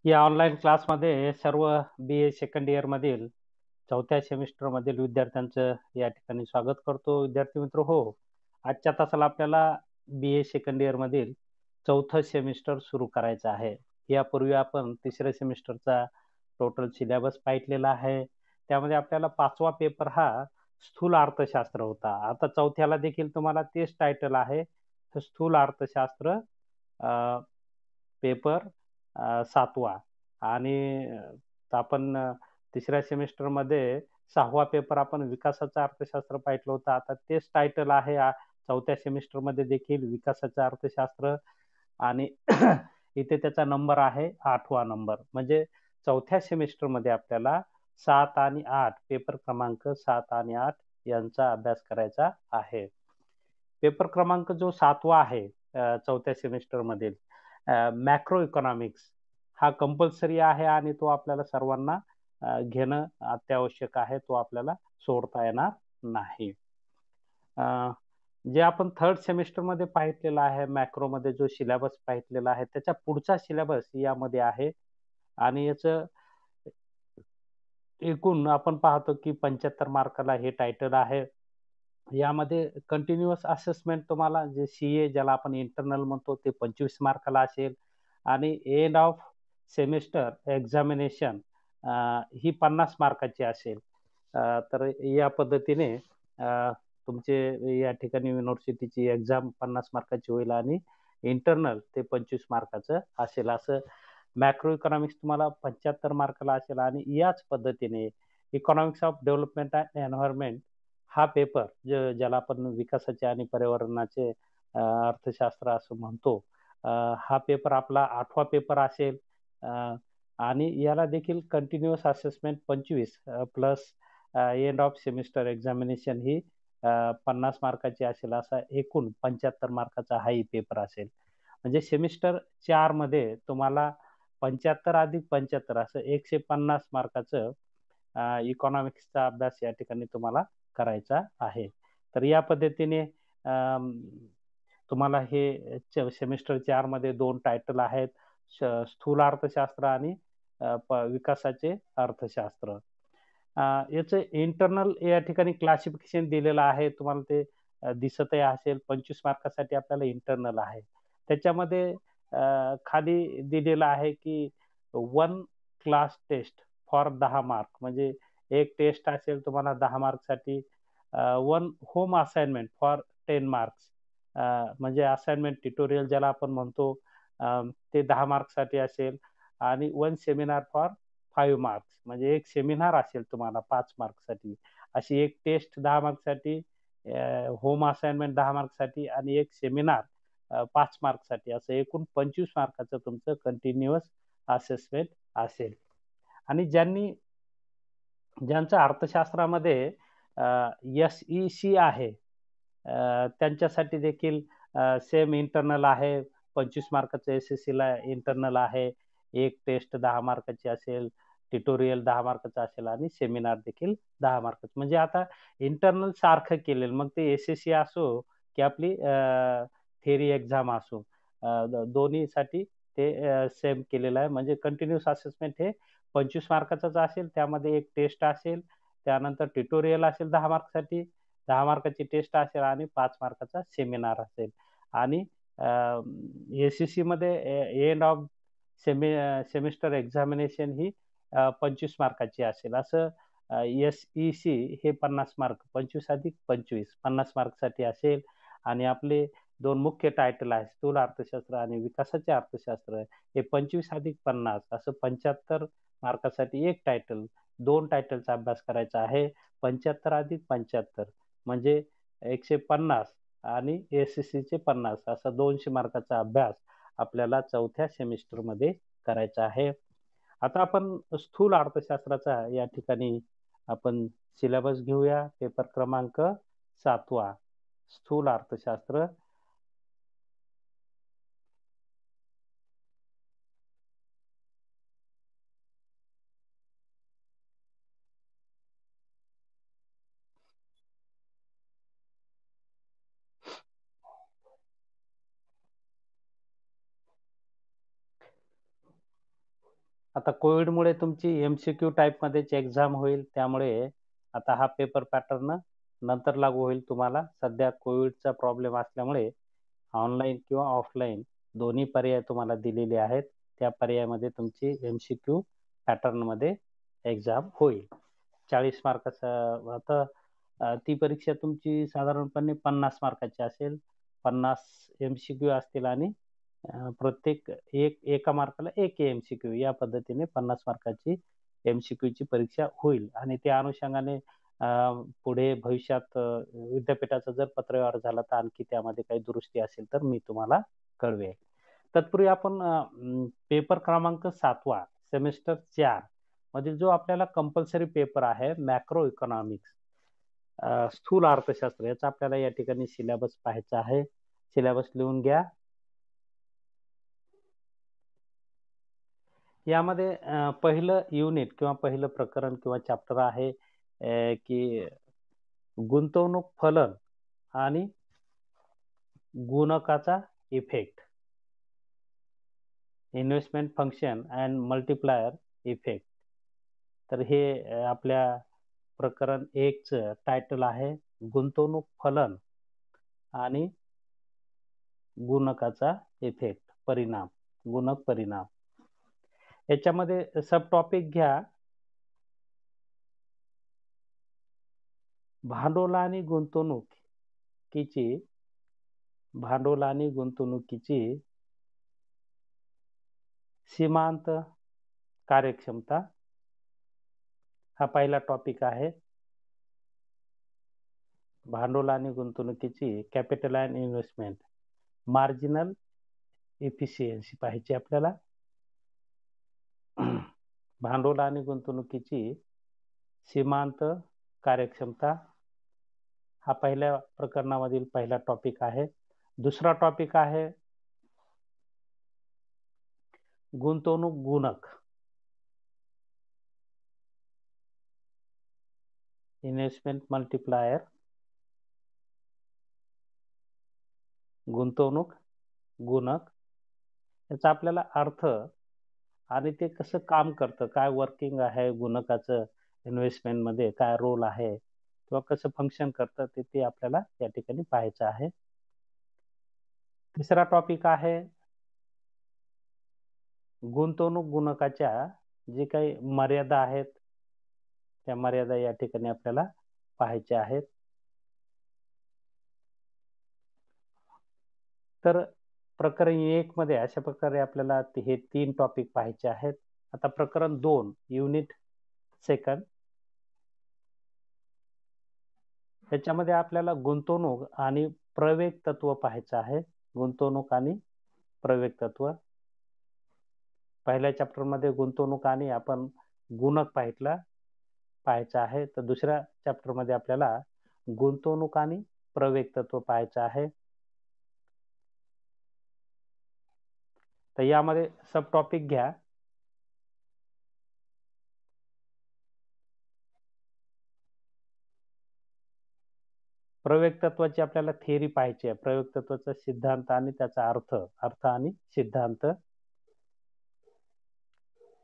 या ऑनलाईन क्लासमध्ये सर्व बी-ए सेकंड इयरमधील 4थ्या सेमिस्टरमधील विद्यार्थ्यांचं या ठिकाणी स्वागत करतो. विद्यार्थी मित्र हो, आजच्या तासाला आपल्याला बी-ए सेकंड इयरमधील 4थं सेमिस्टर सुरू करायचं आहे. यापूर्वी आपण 3ऱ्या सेमिस्टरचा टोटल सिलेबस पाहिलेला आहे. त्यामध्ये आपल्याला 5वा पेपर हा स्थूल अर्थशास्त्र होता. आता 4थ्याला देखील तुम्हाला तेच टायटल आहे. तर स्थूल अर्थशास्त्र पेपर 7वा आणि आपण 3ऱ्या सेमिस्टरमध्ये 6वा पेपर आपण विकासाचं अर्थशास्त्र पाहिलं होतं. आता तेच टायटल आहे 4थ्या सेमिस्टरमध्ये देखील विकासाचं अर्थशास्त्र आणि इथे त्याचा नंबर आहे 8वा नंबर. म्हणजे 4थ्या सेमिस्टरमध्ये आपल्याला 7 आणि 8 पेपर क्रमांक 7 आणि 8 यांचा अभ्यास करायचा आहे. पेपर क्रमांक जो 7वा आहे 4थ्या सेमिस्टरमधील मॅक्रो इकॉनॉमिक्स हा कंपल्सरी आहे आणि तो आपल्याला सर्वांना घेणं अत्यावश्यक आहे. तो आपल्याला सोडता येणार नाही. जे आपण 3rd सेमिस्टरमध्ये पाहिलेलं आहे मॅक्रोमध्ये जो सिलेबस पाहिलेला आहे त्याच्या पुढचा सिलेबस यामध्ये आहे आणि याचं एकूण आपण पाहतो की 75 मार्काला हे टायटल आहे. यामध्ये कंटिन्युअस असेसमेंट तुम्हाला जे सी ज्याला आपण इंटरनल म्हणतो ते 25 मार्काला असेल आणि एंड ऑफ सेमिस्टर एक्झामिनेशन ही 50 मार्काची असेल. तर या पद्धतीने तुमचे या ठिकाणी युनिव्हर्सिटीची एक्झाम 50 मार्काची होईल आणि इंटरनल ते 25 मार्काचं असेल. असं मॅक्रो इकॉनॉमिक्स तुम्हाला 75 मार्काला असेल आणि याच पद्धतीने economics of development and environment हा पेपर ज्याला आपण विकासाचे आणि पर्यावरणाचे अर्थशास्त्र असं म्हणतो. हा पेपर आपला 8वा पेपर असेल आणि याला देखील continuous assessment 25 plus end of semester examination ही 50 मार्काची असेल. असा एकूण 75 मार्काचा हाही पेपर असेल. म्हणजे सेमिस्टर 4 मध्ये तुम्हाला 75 अधिक 75 असं 150 मार्काचं इकॉनॉमिक्सचा अभ्यास या ठिकाणी तुम्हाला करायचा आहे. तर या पद्धतीने तुम्हाला हे सेमिस्टर 4 मध्ये 2 टायटल आहेत. स्थूल अर्थशास्त्र आणि विकासाचे अर्थशास्त्र. याचं इंटरनल या ठिकाणी क्लासिफिकेशन दिलेलं आहे. तुम्हाला ते दिसतही असेल 25 मार्कासाठी आपल्याला इंटरनल आहे. त्याच्यामध्ये खाली दिलेलं आहे की 1 क्लास टेस्ट फॉर 10 मार्क म्हणजे एक टेस्ट असेल तुम्हाला 10 मार्कसाठी. 1 होम असाइनमेंट फॉर 10 मार्क्स म्हणजे असाइनमेंट ट्युटोरियल ज्याला आपण म्हणतो ते 10 मार्क्ससाठी असेल आणि 1 सेमिनार फॉर 5 मार्क्स म्हणजे एक सेमिनार असेल तुम्हाला 5 मार्क्ससाठी. अशी एक टेस्ट 10 मार्क्ससाठी, होम असाइनमेंट 10 मार्क्ससाठी आणि एक सेमिनार 5 मार्क्ससाठी असं एकूण 25 मार्काचं तुमचं कंटिन्युअस असेसमेंट असेल. आणि ज्यांचं अर्थशास्त्रामध्ये एस-ई-सी आहे त्यांच्यासाठी देखील सेम इंटरनल आहे. 25 मार्काचं एस-एस-सीला इंटरनल आहे. एक टेस्ट 10 मार्काची असेल, ट्युटोरियल 10 मार्काचं असेल आणि सेमिनार देखील 10 मार्काचं. म्हणजे आता इंटरनल सारखं केलेलं. मग ते एस-एस-सी असो की आपली थिअरी एक्झाम असो दोन्हीसाठी ते सेम केलेलं आहे. म्हणजे कंटिन्युअस असेसमेंट हे 25 मार्काचंच असेल. त्यामध्ये एक टेस्ट असेल, त्यानंतर ट्युटोरियल असेल 10 मार्कसाठी, 10 मार्काची टेस्ट असेल आणि 5 मार्काचा सेमिनार असेल. आणि एस-सी-सीमध्ये एंड ऑफ सेमिस्टर एक्झामिनेशन ही 25 मार्काची असेल. असं एस-ई-सी हे 50 मार्क 25 अधिक 25 50 मार्कसाठी असेल आणि आपले 2 मुख्य टायटल आहेत स्थूल अर्थशास्त्र आणि विकासाचे अर्थशास्त्र हे 25 अधिक 50 असं 75 मार्कासाठी एक टायटल, 2 टायटलचा अभ्यास करायचा आहे. 75 अधिक 75 म्हणजे 150 आणि एस-एस-सीचे 50 असा 200 मार्काचा अभ्यास आपल्याला 4थ्या सेमिस्टरमध्ये करायचा आहे. आता आपण स्थूल अर्थशास्त्राचा या ठिकाणी आपण सिलेबस घेऊया. पेपर क्रमांक 7वा स्थूल अर्थशास्त्र. आता कोविडमुळे तुमची एम-सी-क्यू टाइपमध्येच एक्झाम होईल. त्यामुळे आता हा पेपर पॅटर्न नंतर लागू होईल तुम्हाला. सध्या कोविडचा प्रॉब्लेम असल्यामुळे ऑनलाईन किंवा ऑफलाईन दोन्ही पर्याय तुम्हाला दिलेले आहेत. त्या पर्यायामध्ये तुमची एम-सी-क्यू पॅटर्नमध्ये एक्झाम होईल. 40 मार्काचा आता ती परीक्षा तुमची साधारणपणे 50 मार्काची असेल. 50 एम-सी-क्यू असतील आणि प्रत्येक एका मार्काला 1 एम-सी-क्यू या पद्धतीने 50 मार्काची एम-सी-क्यूची परीक्षा होईल आणि त्या अनुषंगाने अ, पुढे भविष्यात विद्यापीठाचा जर पत्रव्यवहार झाला तर आणखी त्यामध्ये काही दुरुस्ती असेल तर मी तुम्हाला कळवेन. तत्पूर्वी आपण पेपर क्रमांक 7वा सेमेस्टर 4 मधील जो आपल्याला कंपल्सरी पेपर आहे मॅक्रो इकॉनॉमिक्स स्थूल अर्थशास्त्र याचा आपल्याला या ठिकाणी सिलेबस पाहायचा आहे. सिलेबस लिहून घ्या. यामध्ये पहिलं युनिट किंवा पहिलं प्रकरण किंवा चॅप्टर आहे की गुंतवणूक फलन आणि गुणकाचा effect. Investment function and multiplier effect. तर हे आपल्या प्रकरण 1 चं टायटल आहे गुंतवणूक फलन आणि गुणकाचा इफेक्ट परिणाम, गुणक परिणाम. याच्यामध्ये सब टॉपिक घ्या भांडवल आणि गुंतवणुकीची भांडवल आणि गुंतवणुकीची सीमांत कार्यक्षमता हा पहिला टॉपिक आहे. भांडवल आणि गुंतवणुकीची capital and investment marginal efficiency पाहिजे आपल्याला. भांडवल आणि गुंतवणुकीची सीमांत कार्यक्षमता हा पहिल्या प्रकरणामधील पहिला टॉपिक आहे. दुसरा टॉपिक आहे गुंतवणूक गुणक इन्व्हेस्टमेंट मल्टिप्लायर गुंतवणूक गुणक याचा आपल्याला अर्थ आणि ते कसं काम करतं, काय वर्किंग आहे गुणकाचं इन्व्हेस्टमेंटमध्ये काय रोल आहे किंवा कसं फंक्शन करतं ते आपल्याला या ठिकाणी पाहायचं आहे. तिसरा टॉपिक आहे गुंतवणूक गुणकाच्या जे काही मर्यादा आहेत त्या मर्यादा या ठिकाणी आपल्याला पाहायच्या आहेत. तर प्रकरण 1 मध्ये अशा प्रकारे आपल्याला हे 3 टॉपिक पाहायचे आहेत. आता प्रकरण 2 युनिट सेकंड त्याच्यामध्ये आपल्याला गुंतवणूक आणि प्रवेग तत्व पाहायचं आहे. गुंतवणूक आणि प्रवेग तत्व. पहिल्या चॅप्टर मध्ये गुंतवणूक आणि आपण गुणक पाहायचं आहे. तर दुसऱ्या चॅप्टर मध्ये आपल्याला गुंतवणूक आणि प्रवेग तत्व पाहायचं आहे. तर यामध्ये सब टॉपिक घ्या प्रवेग तत्वाची आपल्याला थिअरी पाहायची आहे. प्रवेग तत्वाचा सिद्धांत आणि त्याचा अर्थ आणि सिद्धांत.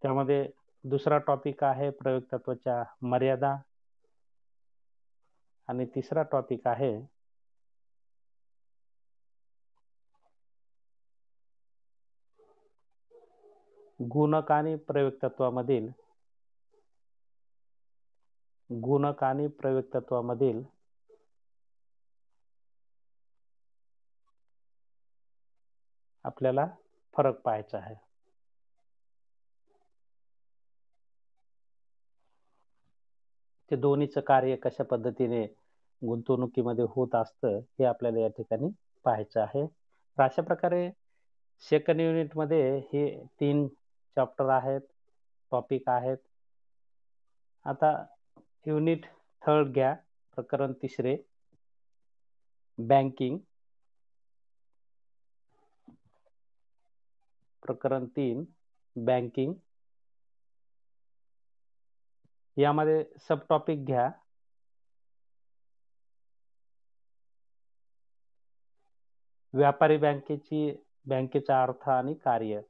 त्यामध्ये दुसरा टॉपिक आहे प्रवेग तत्वाच्या मर्यादा आणि तिसरा टॉपिक आहे गुणक आणि प्रवेग तत्वामधील आपल्याला फरक पाहायचा आहे. ते दोन्हीचं कार्य कशा पद्धतीने गुंतवणुकीमध्ये होत असतं हे आपल्याला या ठिकाणी पाहायचं आहे. तर अशा प्रकारे सेकंड युनिटमध्ये हे 3 चॅप्टर आहेत, टॉपिक आहेत. आता युनिट थर्ड घ्या प्रकरण 3 बँकिंग. प्रकरण 3 बँकिंग. यामध्ये सब टॉपिक घ्या व्यापारी बँकेचा अर्थ आणि कार्य.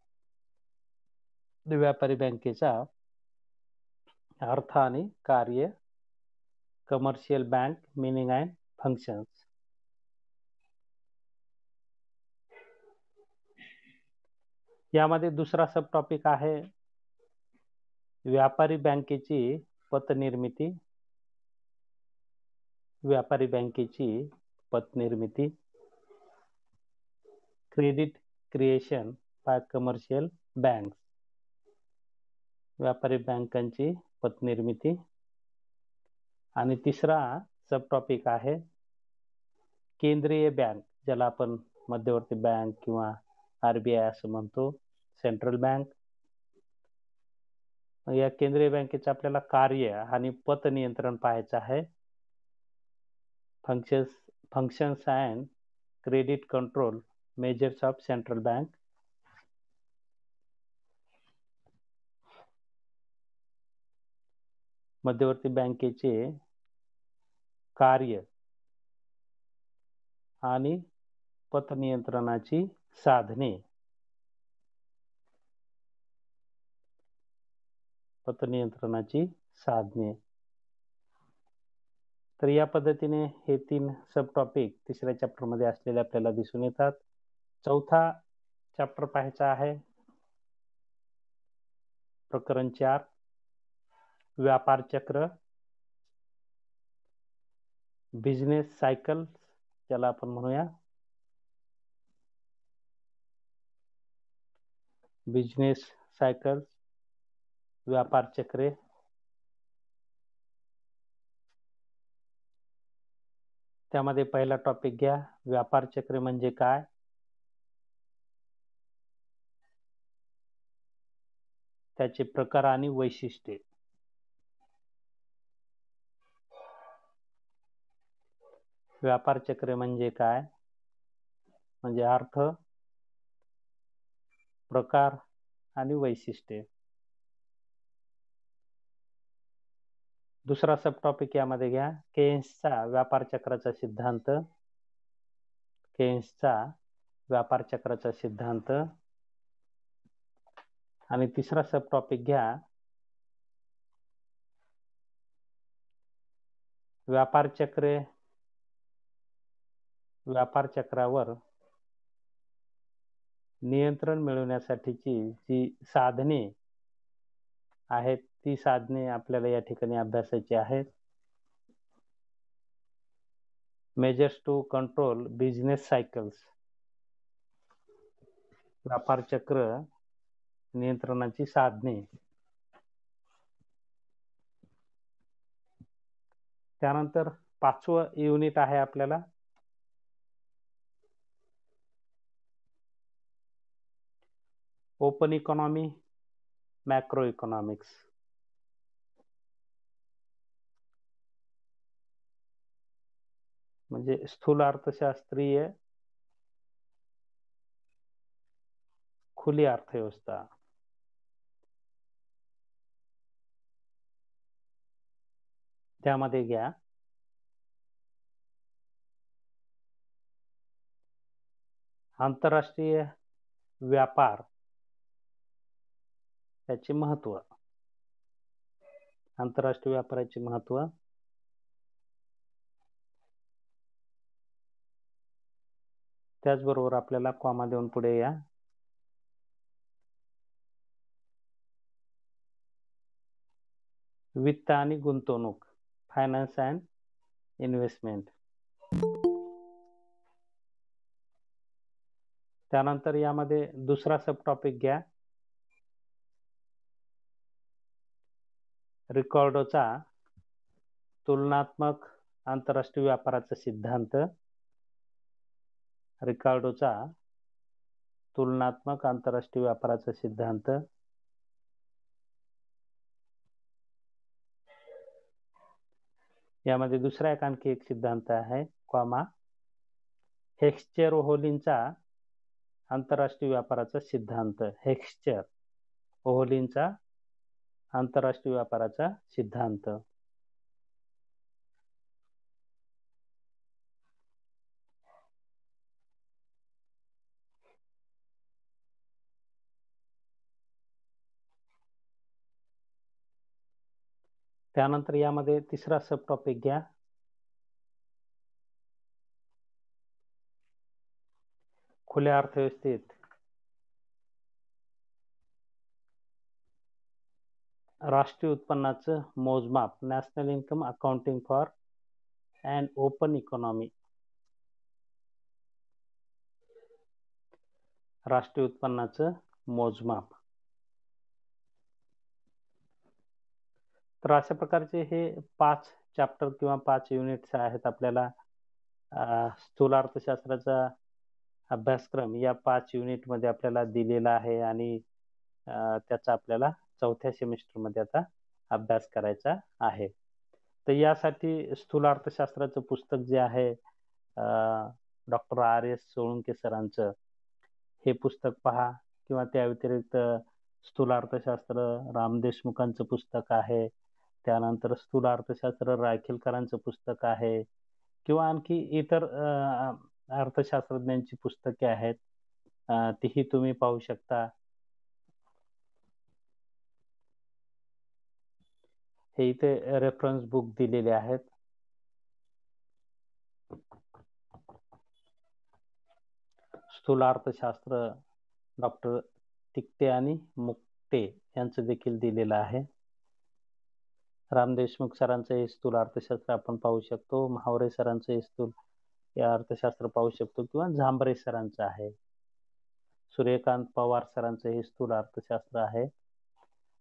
व्यापारी बँकेचा अर्थ आणि कार्य, commercial bank meaning and functions. यामध्ये दुसरा सब टॉपिक आहे व्यापारी बँकेची पतनिर्मिती. व्यापारी बँकेची पतनिर्मिती, credit creation by commercial banks. व्यापारी बँकांची पतनिर्मिती. आणि तिसरा सब टॉपिक आहे केंद्रीय बँक, ज्याला आपण मध्यवर्ती बँक किंवा RBI असं म्हणतो, सेंट्रल बँक. या केंद्रीय बँकेचं आपल्याला कार्य आणि पत नियंत्रण पाहायचं आहे. Functions and credit control measures of central bank. मध्यवर्ती बँकेचे कार्य आणि पत नियंत्रणाची साधने. पतनियंत्रणाची साधने. तर या पद्धतीने हे 3 सब टॉपिक तिसऱ्या चॅप्टर मध्ये असलेले आपल्याला दिसून येतात. चौथा चॅप्टर पाहायचा आहे प्रकरण 4, व्यापार चक्र, बिझनेस सायकल ज्याला आपण म्हणूया. बिझनेस सायकल, व्यापार चक्रे. त्यामध्ये पहिला टॉपिक घ्या, व्यापार चक्र म्हणजे काय. त्याचे प्रकार आणि वैशिष्ट्ये. व्यापार चक्र म्हणजे काय, म्हणजे अर्थ, प्रकार आणि वैशिष्ट्ये. दुसरा सब टॉपिक यामध्ये घ्या, केन्सचा व्यापार चक्राचा सिद्धांत. केन्सचा व्यापार चक्राचा सिद्धांत. आणि तिसरा सब टॉपिक घ्या, व्यापार चक्रावर नियंत्रण मिळवण्यासाठीची जी साधने आहेत, ती साधने आपल्याला या ठिकाणी अभ्यासायची आहेत. Measures to control business cycles. व्यापार चक्र नियंत्रणाची साधने. त्यानंतर 5वं युनिट आहे आपल्याला ओपन इकॉनॉमी, मॅक्रो इकॉनॉमिक्स. म्हणजे स्थूल अर्थशास्त्रीय, खुली अर्थव्यवस्था. त्यामध्ये घ्या आंतरराष्ट्रीय व्यापार, त्याचे महत्व. आंतरराष्ट्रीय व्यापाराचे महत्व. त्याचबरोबर आपल्याला कॉमा देऊन पुढे या वित्त आणि गुंतवणूक, फायनान्स अँड इन्व्हेस्टमेंट. त्यानंतर यामध्ये दुसरा सब टॉपिक घ्या, रिकार्डोचा तुलनात्मक आंतरराष्ट्रीय व्यापाराचा सिद्धांत. रिकार्डोचा तुलनात्मक आंतरराष्ट्रीय व्यापाराचा सिद्धांत. यामध्ये दुसरा आणखी एक सिद्धांत आहे कॉमा हेक्स्चर-ओव्हलिनचा आंतरराष्ट्रीय व्यापाराचा सिद्धांत. हेक्स्चर-ओव्हलिनचा आंतरराष्ट्रीय व्यापाराचा सिद्धांत. त्यानंतर यामध्ये तिसरा सब टॉपिक घ्या, खुल्या अर्थव्यवस्थेत राष्ट्रीय उत्पन्नाचं मोजमाप, national income accounting for and open economy. राष्ट्रीय उत्पन्नाचं मोजमाप. तर अशा प्रकारचे हे 5 चॅप्टर किंवा 5 युनिट्स आहेत आपल्याला स्थूल अर्थशास्त्राचा अभ्यासक्रम या 5 युनिटमध्ये आपल्याला दिलेला आहे आणि त्याचा आपल्याला 4थ्या सेमिस्टरमध्ये आता अभ्यास करायचा आहे. तर यासाठी स्थूल अर्थशास्त्राचं पुस्तक जे आहे डॉक्टर R.S. सोळंके सरांचं, हे पुस्तक पहा किंवा त्या व्यतिरिक्त स्थूल अर्थशास्त्र राम देशमुखांचं पुस्तक आहे, त्यानंतर स्थूल अर्थशास्त्र रायखेलकरांचं पुस्तक आहे किंवा आणखी इतर अर्थशास्त्रज्ञांची पुस्तके आहेत, तीही तुम्ही पाहू शकता. हे इथे रेफरन्स बुक दिलेले आहेत. स्थूल अर्थशास्त्र डॉक्टर तिकटे आणि मुक्ते यांचं देखील दिलेलं आहे. राम देशमुख सरांचं हे स्थूल अर्थशास्त्र आपण पाहू शकतो, महावरे सरांचं हे स्थूल अर्थशास्त्र पाहू शकतो किंवा झांबरे सरांचं आहे. सूर्यकांत पवार सरांचं हे स्थूल अर्थशास्त्र आहे.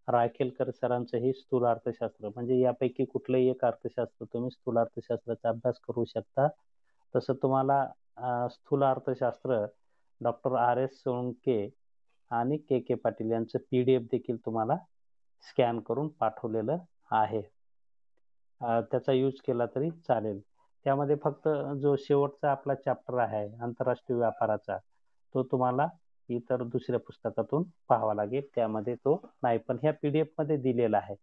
रायखेलकर सरांचं हे स्थूल अर्थशास्त्र. म्हणजे यापैकी कुठलंही एक अर्थशास्त्र तुम्ही स्थूल अर्थशास्त्राचा अभ्यास करू शकता. तसं तुम्हाला स्थूल अर्थशास्त्र डॉक्टर R.S. सोळंके आणि के पाटील यांचं PDF देखील तुम्हाला स्कॅन करून पाठवलेलं आहे. त्याचा यूज केला तरी चालेल. त्यामध्ये फक्त जो शेवटचा आपला चॅप्टर आहे आंतरराष्ट्रीय व्यापाराचा, तो तुम्हाला इतर दुसऱ्या पुस्तकातून पाहावा लागेल. त्यामध्ये तो नाही, पण ह्या PDF मध्ये दिलेला आहे.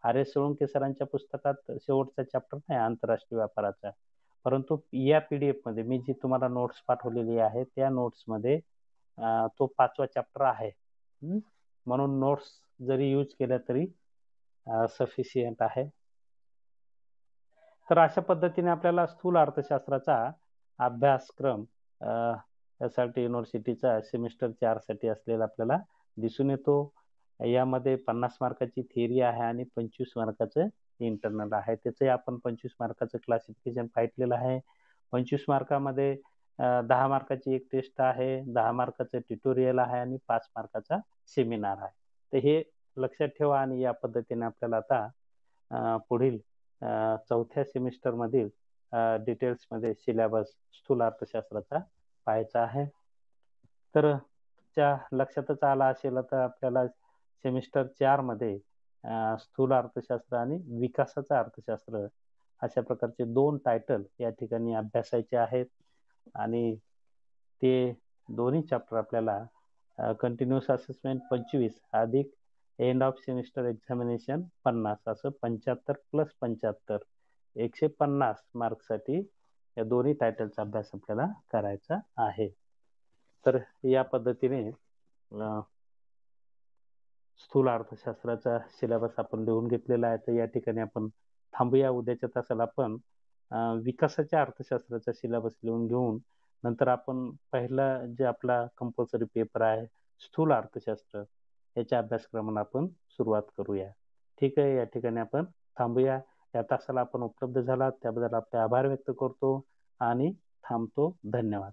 R.S. सोळंके सरांच्या पुस्तकात शेवटचा चॅप्टर नाही आंतरराष्ट्रीय व्यापाराचा, परंतु या PDF मध्ये मी जी तुम्हाला नोट्स पाठवलेली आहे त्या नोट्समध्ये तो 5वा चॅप्टर आहे. म्हणून नोट्स जरी यूज केल्या तरी सफिशियंट आहे. तर अशा पद्धतीने आपल्याला स्थूल अर्थशास्त्राचा अभ्यासक्रम SRT युनिव्हर्सिटीचा सेमिस्टर 4 साठी असलेला आपल्याला दिसून येतो. यामध्ये 50 मार्काची थिअरी आहे आणि 25 मार्काचं इंटरनल आहे. त्याचे आपण 25 मार्काचं क्लासिफिकेशन पाहिलेलं आहे. 25 मार्कामध्ये 10 मार्काची एक टेस्ट आहे, 10 मार्काचं ट्युटोरियल आहे आणि 5 मार्काचा सेमिनार आहे. तर हे लक्षात ठेवा आणि या पद्धतीने आपल्याला आता पुढील 4थ्या सेमिस्टरमधील डिटेल्समध्ये सिलेबस स्थूल अर्थशास्त्राचा पाहायचा आहे. तर तुमच्या लक्षातच आला असेल आता आपल्याला सेमिस्टर 4 मध्ये स्थूल अर्थशास्त्र आणि विकासाचं अर्थशास्त्र अशा प्रकारचे 2 टायटल या ठिकाणी अभ्यासायचे आहेत आणि ते दोन्ही चॅप्टर आपल्याला कंटिन्युअस असेसमेंट 25 अधिक एंड ऑफ सेमिस्टर एक्झामिनेशन 50 असं 75 + 75 150 मार्क्ससाठी या दोन्ही टायटलचा अभ्यास आपल्याला करायचा आहे. तर या पद्धतीने स्थूल अर्थशास्त्राचा सिलेबस आपण लिहून घेतलेला आहे. तर या ठिकाणी आपण थांबूया. उद्याच्या तासाला आपण विकासाच्या अर्थशास्त्राचा सिलेबस लिहून घेऊन नंतर आपण पहिला जे आपला कंपल्सरी पेपर आहे स्थूल अर्थशास्त्र याच्या अभ्यासक्रमाला आपण सुरुवात करूया. ठीक आहे, या ठिकाणी आपण थांबूया. या तासाला आपण उपलब्ध झालात त्याबद्दल आपले आभार व्यक्त करतो आणि थांबतो. धन्यवाद.